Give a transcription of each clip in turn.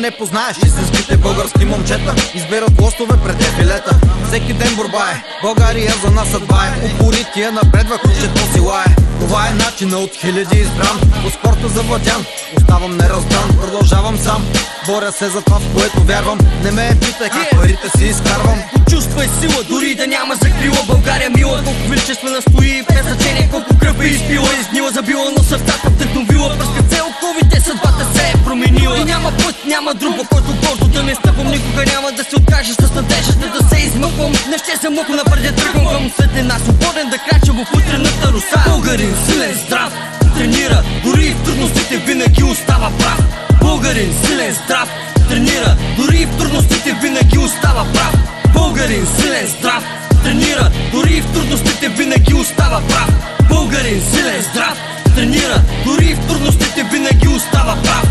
не познаеш истинските български момчета. Избират лостове пред дефилета. Всеки ден борба е, България за нас съдба е. Упорития напредва, кучето си лае. Това е начина от хиляди избран. По спорта завладян, оставам неразбран. Продължавам сам, боря се за това, в което вярвам. Не ме питай как парите си изкарвам. Почувствай сила, дори да няма закрила. България мила, колко величествена стои. Без значение колко кръв е изпила. Изнила забила, но сърцата вдъхновила. През кацел оковите съдбата се е променила. И няма път, няма друг, по който гордо да не стъпвам. Никога няма да се откажа с надеждата да се измъквам. Не ще се мъкна напред, тръгвам към светлина. Свободен да крача в утрената роса. Българин силен, здрав, тренира. Дори в трудностите винаги остава прав. Българин силен, здрав, тренира. Дори в трудностите винаги остава прав. Българин силен, здрав, тренира. Дори в трудностите винаги остава прав. Българин силен, здрав, тренира. Дори в трудностите винаги остава прав.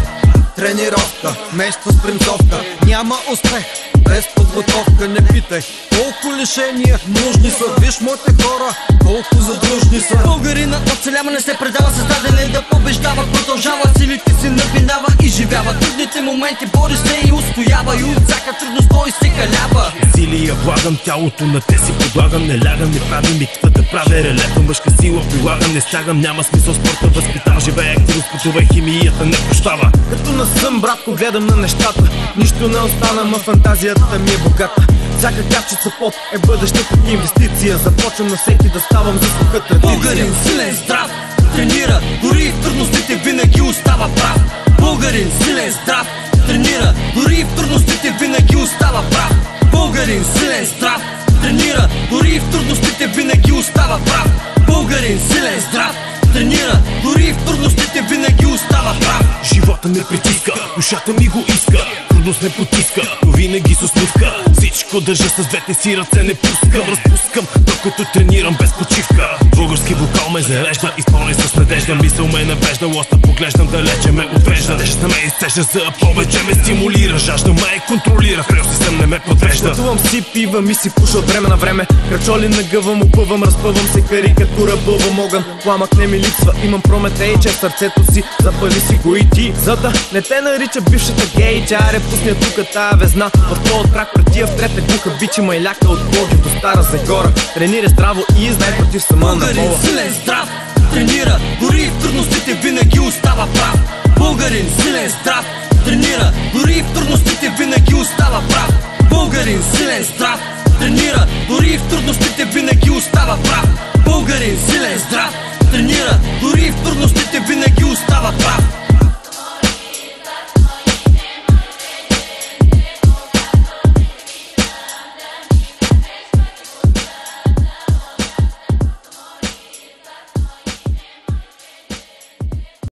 Тренировка, вместо спринтовка. Няма успех без подготовка. Не питай колко лишения нужни са. Виж моите хора, колко задружни са. Българина оцелява, не се предава. Създаден е да побеждава. Продължава, силите си напинава и живява. Трудните моменти бори се и устоява. И от всяка трудност той се калява. Силия влагам, тялото на те си подлагам. Не лягам, не правим миквата, правя релефа. Мъжка сила прилагам, не стягам. Няма смисъл спорта възпитава. Живее активност, пътува, химията не прощава. Като на сън, братко, гледам на нещата. Нищо не остана, ма фантазията ми е богата. Всяка капчица пот е бъдещата инвестиция. Започвам на всеки да ставам за суха традиция. Българин силен, здрав, тренира. Дори в трудностите винаги остава прав. Българин силен, здрав, тренира. Дори в трудностите винаги остава прав. Българин силен, здрав, тренира. Дори в трудностите винаги остава прав. Българин силен, здрав, тренира. Дори в трудностите винаги остава прав. Живота не притиска, душата ми го иска. Трудност не потиска, но винаги с усмивка. Всичко държа с двете си ръце, не пускам. Разпускам, докато тренирам без почивка. Български вокал ме зарежда, изпълнен с надежда. Мисъл ме навежда, лоста поглеждам далече ме отвежда. Тежестта ме изцежда, за повече ме стимулира. Жажда ме контролира, кръв си съм не ме подвежда. Пътувам си, пивам и си пуша от време на време. Крачоли нагъвам, опъвам, разпъвам се, карикатура, бълвам огън. Пламък не ми липсва, имам Прометей, че в сърцето си запали си го и ти. За да не те нарича бившата гей, чаре пусня тука тая везна. В този трак претия в трета глуха бичи майляка от Пловдив до Стара Загора. Тренира здраво и знай против сама на Българин пола. силен, здрав, тренира. Дори в трудностите винаги остава прав. Българин силен, здрав, тренира. Дори в трудностите винаги остава прав. Българин силен, здрав, тренира. Дори в трудностите винаги остава прав. Българин силен, здрав, тренира. Дори в трудностите